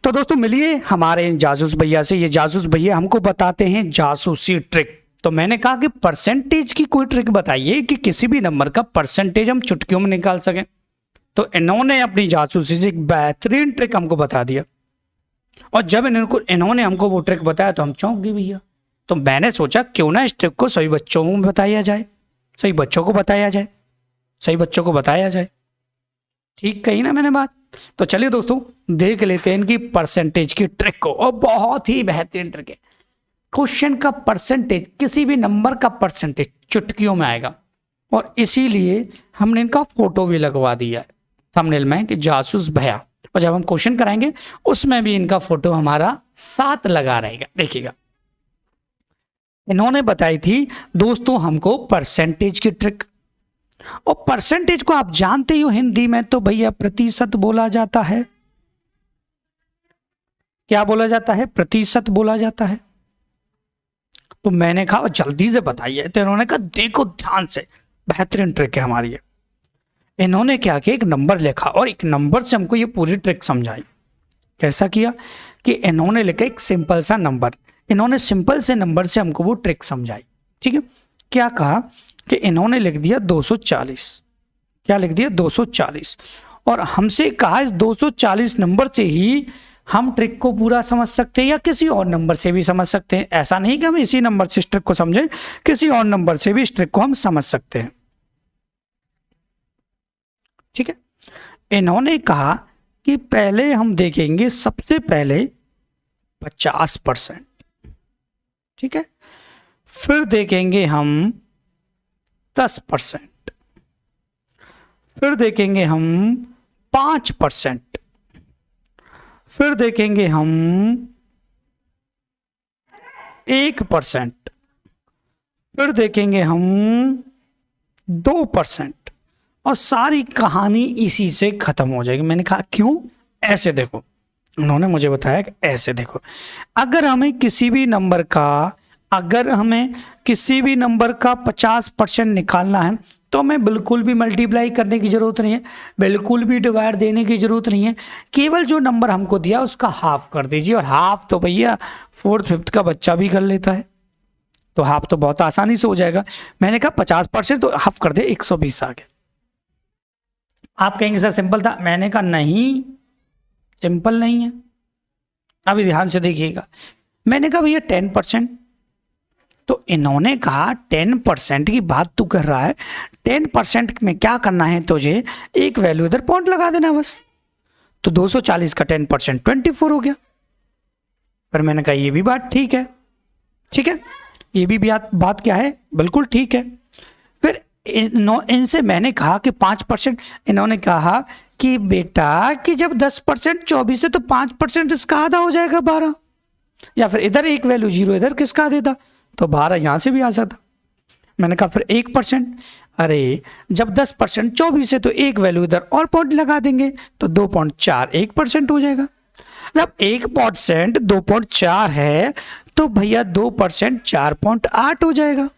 तो दोस्तों मिलिए हमारे इन जासूस भैया से। ये जासूस भैया हमको बताते हैं जासूसी ट्रिक। तो मैंने कहा कि परसेंटेज की कोई ट्रिक बताइए कि किसी भी नंबर का परसेंटेज हम चुटकियों में निकाल सकें। तो इन्होंने अपनी जासूसी से एक बेहतरीन ट्रिक हमको बता दिया, और जब इन्होंने हमको वो ट्रिक बताया तो हम चौंक गए भैया। तो मैंने सोचा क्यों ना इस ट्रिक को सभी बच्चों में बताया जाए, सही बच्चों को बताया जाए, सही बच्चों को बताया जाए। ठीक कही ना मैंने बात? तो चलिए दोस्तों देख लेते हैं इनकी परसेंटेज की ट्रिक को। और बहुत ही बेहतरीन ट्रिक है। क्वेश्चन का परसेंटेज, किसी भी नंबर का परसेंटेज चुटकियों में आएगा, और इसीलिए हमने इनका फोटो भी लगवा दिया है थंबनेल में कि जासूस भैया। और जब हम क्वेश्चन कराएंगे उसमें भी इनका फोटो हमारा साथ लगा रहेगा, देखिएगा। इन्होंने बताई थी दोस्तों हमको परसेंटेज की ट्रिक। और परसेंटेज को आप जानते ही हो हिंदी में तो भैया प्रतिशत बोला जाता है। क्या बोला जाता है? प्रतिशत बोला जाता है। तो मैंने कहा जल्दी से बताइए। तो इन्होंने कहा देखो ध्यान से, बेहतरीन ट्रिक है हमारी ये। इन्होंने क्या किया, एक नंबर लिखा और एक नंबर से हमको ये पूरी ट्रिक समझाई। कैसा किया कि इन्होंने लिखा एक सिंपल सा नंबर, इन्होंने सिंपल से नंबर से हमको वो ट्रिक समझाई। ठीक है, क्या कहा कि इन्होंने लिख दिया 240। क्या लिख दिया? 240। और हमसे कहा इस 240 नंबर से ही हम ट्रिक को पूरा समझ सकते हैं या किसी और नंबर से भी समझ सकते हैं। ऐसा नहीं कि हम इसी नंबर से इस ट्रिक को समझें, किसी और नंबर से भी इस ट्रिक को हम समझ सकते हैं। ठीक है, इन्होंने कहा कि पहले हम देखेंगे सबसे पहले 50%। ठीक है, फिर देखेंगे हम 10%, फिर देखेंगे हम 5%, फिर देखेंगे हम 1%, फिर देखेंगे हम 2%, और सारी कहानी इसी से खत्म हो जाएगी। मैंने कहा क्यों? ऐसे देखो, उन्होंने मुझे बताया कि ऐसे देखो, अगर हमें किसी भी नंबर का 50% निकालना है तो हमें बिल्कुल भी मल्टीप्लाई करने की जरूरत नहीं है, बिल्कुल भी डिवाइड देने की जरूरत नहीं है। केवल जो नंबर हमको दिया उसका हाफ कर दीजिए। और हाफ तो भैया 4th 5th का बच्चा भी कर लेता है, तो हाफ तो बहुत आसानी से हो जाएगा। मैंने कहा 50% तो हाफ कर दे, 120 आ गया। आप कहेंगे सर सिंपल था। मैंने कहा नहीं, सिंपल नहीं है। अभी ध्यान से देखिएगा, मैंने कहा भैया 10%। तो इन्होंने कहा 10% की बात तू कर रहा है, 10% में क्या करना है तुझे, एक वैल्यू इधर पॉइंट लगा देना बस। तो 240 का 10% 24 हो गया। फिर मैंने कहा ये भी बात ठीक है, ठीक है, ये भी बात क्या है, बिल्कुल ठीक है। फिर इनसे मैंने कहा कि 5%। इन्होंने कहा कि बेटा कि जब 10% 24 है तो 5% इसका आधा हो जाएगा 12, या फिर इधर एक वैल्यू 0 इधर किसका आधा था, तो 12 यहां से भी आ जाता। मैंने कहा फिर 1%। अरे जब 10% 24 है तो एक वैल्यू इधर और पॉइंट लगा देंगे तो 2.4 1% हो जाएगा। जब 1% 2.4 है तो भैया 2% 4.8 हो जाएगा।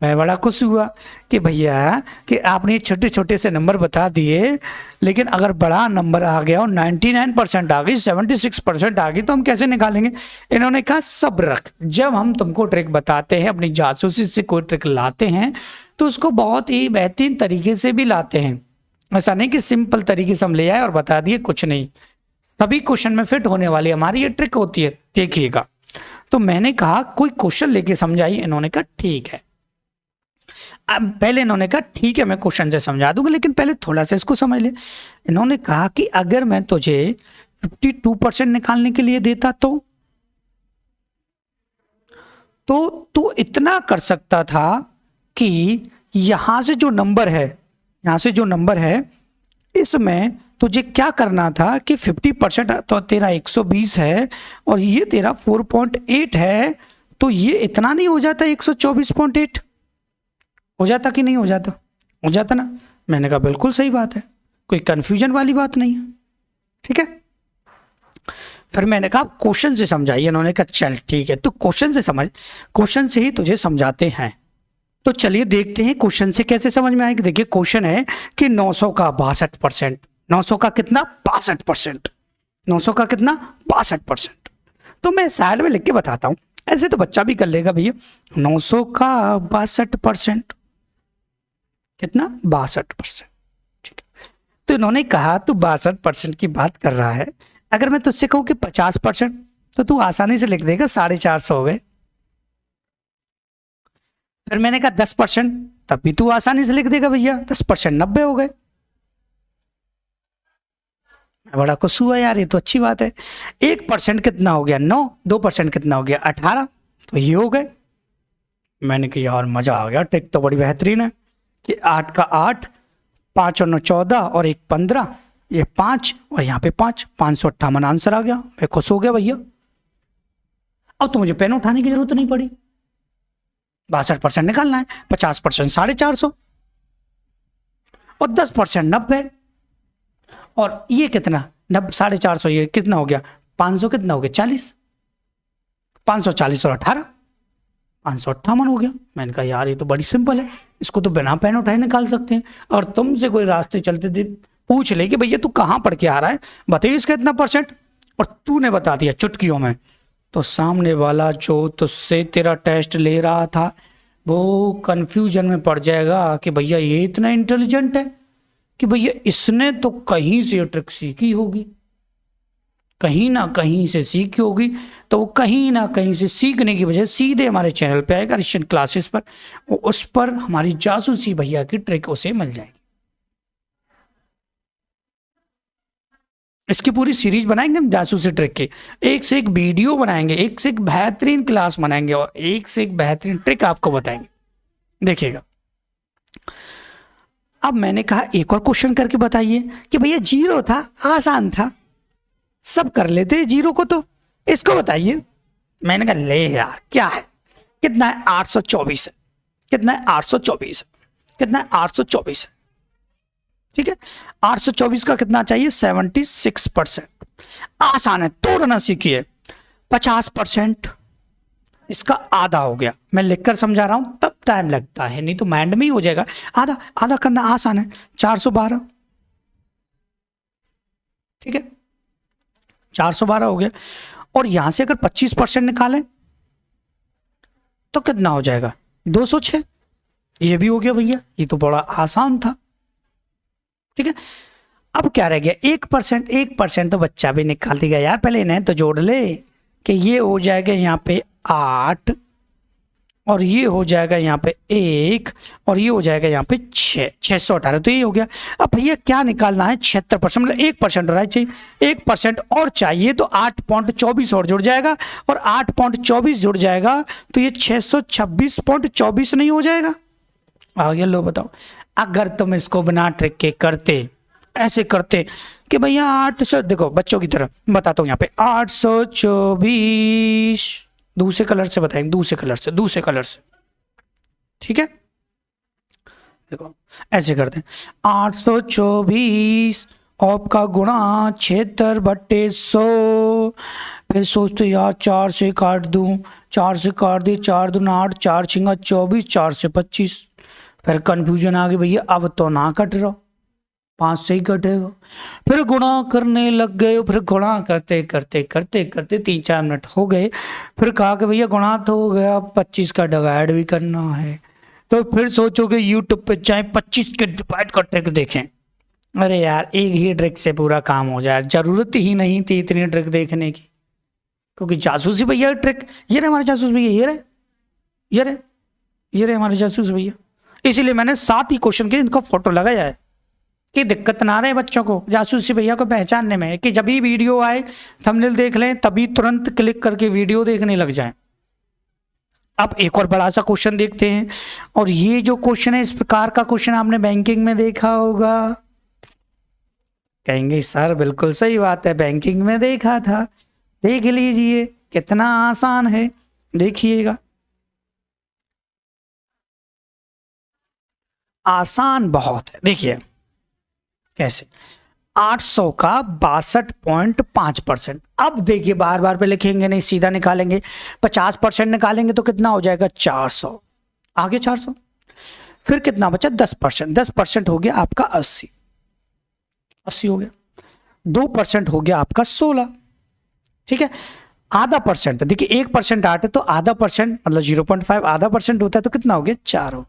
मैं बड़ा खुश हुआ कि भैया कि आपने छोटे छोटे से नंबर बता दिए, लेकिन अगर बड़ा नंबर आ गया और 99% आ गई, 76% आ गई, तो हम कैसे निकालेंगे। इन्होंने कहा सब्र रख, जब हम तुमको ट्रिक बताते हैं, अपनी जासूसी से कोई ट्रिक लाते हैं तो उसको बहुत ही बेहतरीन तरीके से भी लाते हैं। ऐसा नहीं कि सिंपल तरीके से हम ले आए और बता दिए, कुछ नहीं। सभी क्वेश्चन में फिट होने वाली हमारी ये ट्रिक होती है, देखिएगा। तो मैंने कहा कोई क्वेश्चन लेके समझाइए। इन्होंने कहा ठीक है। अब पहले इन्होंने कहा ठीक है मैं क्वेश्चन से समझा दूंगा, लेकिन पहले थोड़ा सा इसको समझ ले। इन्होंने कहा कि अगर मैं तुझे 52% निकालने के लिए देता तो तू इतना कर सकता था कि यहां से जो नंबर है इसमें तुझे क्या करना था कि 50% तो तेरा 120 है और ये तेरा 4.8 है, तो ये इतना नहीं हो जाता 124.8 हो जाता कि नहीं हो जाता? हो जाता ना। मैंने कहा बिल्कुल सही बात है, कोई कंफ्यूजन वाली बात नहीं है, ठीक है। फिर मैंने कहा क्वेश्चन से समझाइए। इन्होंने कहा चल ठीक है, तो क्वेश्चन से समझ, क्वेश्चन से ही तुझे समझाते हैं। तो चलिए देखते हैं क्वेश्चन से कैसे समझ में आएगा। देखिए क्वेश्चन है कि 900 का 62%, 900 का कितना 62%, 900 का कितना 62%। तो मैं साइड में लिख के बताता हूं, ऐसे तो बच्चा भी कर लेगा भैया। 900 का 62% कितना 62%। ठीक है, तो इन्होंने कहा तू 62% की बात कर रहा है, अगर मैं तुझसे कहूं कि 50% तो तू आसानी से लिख देगा 450 हो गए। फिर मैंने कहा 10%, तब भी तू आसानी से लिख देगा भैया 10% 90 हो गए। बड़ा खुश हुआ यार, ये तो अच्छी बात है। 1% कितना हो गया 9, 2% कितना हो गया 18, तो ये हो गए। मैंने कहा यार मजा आ गया, ट्रिक तो बड़ी बेहतरीन है कि 8 का 8, 5 और 9 14 और 1 15, ये 5 और यहाँ पे 5, 558 आंसर आ गया। मैं खुश हो गया भैया। अब तो मुझे पेन उठाने की जरूरत नहीं पड़ी। 62% निकालना है, 50% 450 और 10% 90, और ये कितना 90 450, ये कितना हो गया 500, कितना हो गया 40, 540 और 18 558 हो गया। मैंने कहा यार ये तो बड़ी सिंपल है, इसको तो बिना पेन उठाए निकाल सकते हैं। और तुमसे कोई रास्ते चलते थे पूछ ले कि भैया तू कहाँ पढ़ के आ रहा है, बताइए इसका इतना %, और तूने बता दिया चुटकियों में, तो सामने वाला जो तुझसे तेरा टेस्ट ले रहा था वो कंफ्यूजन में पड़ जाएगा कि भैया ये इतना इंटेलिजेंट है कि भैया इसने तो कहीं से ट्रिक सीखी होगी, कहीं ना कहीं से सीखी होगी। तो वो कहीं ना कहीं से सीखने की वजह सीधे हमारे चैनल पे आएगा रिशन क्लासेस पर, उस पर हमारी जासूसी भैया की ट्रिक उसे मिल जाएगी। इसकी पूरी सीरीज बनाएंगे हम जासूसी ट्रिक की, एक से एक वीडियो बनाएंगे, एक से एक बेहतरीन क्लास बनाएंगे और एक से एक बेहतरीन ट्रिक आपको बताएंगे, देखिएगा। अब मैंने कहा एक और क्वेश्चन करके बताइए कि भैया 0 था, आसान था, सब कर लेते 0 को, तो इसको बताइए। मैंने कहा ले यार क्या है, कितना है 824 है, कितना है 824 है, कितना है 824 है। ठीक है, 824 का कितना चाहिए 76%। आसान है, तोड़ना सीखिए। 50% इसका आधा हो गया, मैं लिखकर समझा रहा हूं तब टाइम लगता है, नहीं तो माइंड में ही हो जाएगा। आधा आधा करना आसान है, 412। ठीक है, 412 हो गया। और यहां से अगर 25% निकालें तो कितना हो जाएगा 206। ये भी हो गया भैया, ये तो बड़ा आसान था। ठीक है, अब क्या रह गया 1%। 1% तो बच्चा भी निकाल देगा यार, पहले इन्हें तो जोड़ ले कि ये हो जाएगा यहाँ पे 8 और ये हो जाएगा यहाँ पे 1 और ये हो जाएगा यहाँ पे 618, तो ये हो गया। अब भैया क्या निकालना है 76%, मतलब 1% हो रहा है, चाहिए 1% और चाहिए, तो 8.24 और जुड़ जाएगा, और 8.24 जुड़ जाएगा तो ये 626.24 नहीं हो जाएगा। आ गया, लो बताओ। अगर तुम इसको बिना ट्रिक के करते, ऐसे करते कि भैया 800, देखो बच्चों की तरह बताता हूँ यहाँ पे 824, दूसरे कलर से बताएंगे, दूसरे कलर से। ठीक है, देखो ऐसे करते हैं 824 आपका गुणा 76/100। फिर सोचते यार 4 से काट दूं, 4 से काट दिए, 4 दूना 8, 4 छिंगा 24, 4 से 25। फिर कंफ्यूजन आ गई भैया, अब तो ना कट रहा, 5 से ही कटेगा। फिर गुणा करने लग गए, फिर गुणा करते करते 3-4 मिनट हो गए। फिर कहा कि भैया गुणा तो हो गया, 25 का डिवाइड भी करना है। तो फिर सोचोगे यूट्यूब पे चाहे 25 के डिवाइड का ट्रिक देखें। अरे यार एक ही ट्रिक से पूरा काम हो जाए, जरूरत ही नहीं थी इतनी ट्रिक देखने की, क्योंकि जासूसी भैया ट्रिक, ये रहे हमारे जासूस भैया, ये रहे हमारे जासूस भैया। इसीलिए मैंने 7 ही क्वेश्चन के इनका फोटो लगाया है कि दिक्कत ना रहे बच्चों को जासूसी भैया को पहचानने में, कि जब भी वीडियो आए थंबनेल देख लें तभी तुरंत क्लिक करके वीडियो देखने लग जाएं। अब एक और बड़ा सा क्वेश्चन देखते हैं, और ये जो क्वेश्चन है इस प्रकार का क्वेश्चन आपने बैंकिंग में देखा होगा। कहेंगे सर बिल्कुल सही बात है, बैंकिंग में देखा था। देख लीजिए कितना आसान है, देखिएगा आसान बहुत है। देखिए कैसे, 800 का 62.5%। अब देखिए बार बार पे लिखेंगे नहीं, सीधा निकालेंगे। 50% निकालेंगे तो कितना हो जाएगा 400, आगे 400। फिर कितना बचा 10%, 10% हो गया आपका 80 हो गया। 2% हो गया आपका 16। ठीक है, आधा परसेंट, देखिए 1% 8 है तो आधा परसेंट मतलब 0.5 आधा परसेंट होता है तो कितना हो गया 4 हो।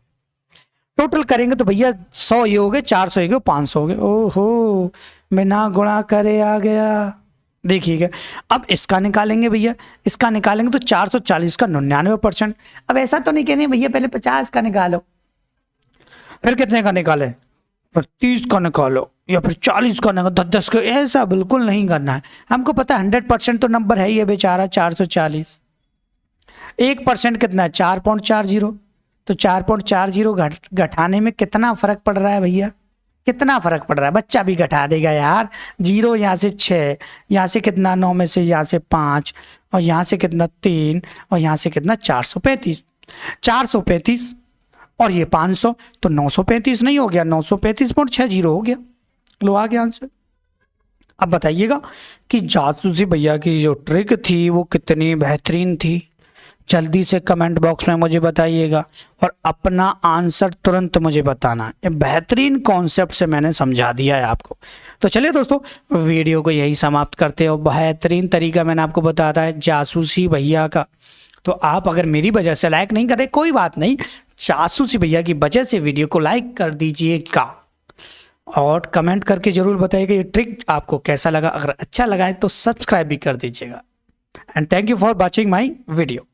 टोटल करेंगे तो भैया 100 ये हो गए, 400 ये हो गए, 500 हो गए। ओहो, बिना गुणा करे आ गया। देखिएगा अब इसका निकालेंगे भैया, इसका निकालेंगे तो 440 का 99%। अब ऐसा तो नहीं कहने भैया पहले 50 का निकालो फिर कितने का निकाले, फिर 30 का निकालो या फिर 40 का निकालो, 10 का, ऐसा बिल्कुल नहीं करना है। हमको पता है 100% तो नंबर है ये बेचारा 440। 1% कितना है 4.40, तो 4.40 घटाने में कितना फर्क पड़ रहा है भैया, कितना फर्क पड़ रहा है, बच्चा भी घटा देगा यार। 0 यहाँ से 6, यहाँ से कितना 9 में से यहाँ से 5, और यहाँ से कितना 3, और यहाँ से कितना 435, 435 और ये 500 तो 935 नहीं हो गया, 935.60 हो गया। लो आ गया आंसर। अब बताइएगा कि जासूसी भैया की जो ट्रिक थी वो कितनी बेहतरीन थी, जल्दी से कमेंट बॉक्स में मुझे बताइएगा और अपना आंसर तुरंत मुझे बताना। ये बेहतरीन कॉन्सेप्ट से मैंने समझा दिया है आपको। तो चलिए दोस्तों वीडियो को यही समाप्त करते हैं। बेहतरीन तरीका मैंने आपको बताया है जासूसी भैया का। तो आप अगर मेरी वजह से लाइक नहीं कर रहे कोई बात नहीं, जासूसी भैया की वजह से वीडियो को लाइक कर दीजिएगा और कमेंट करके जरूर बताइएगा ये ट्रिक आपको कैसा लगा। अगर अच्छा लगा है तो सब्सक्राइब भी कर दीजिएगा। And thank you for watching my video.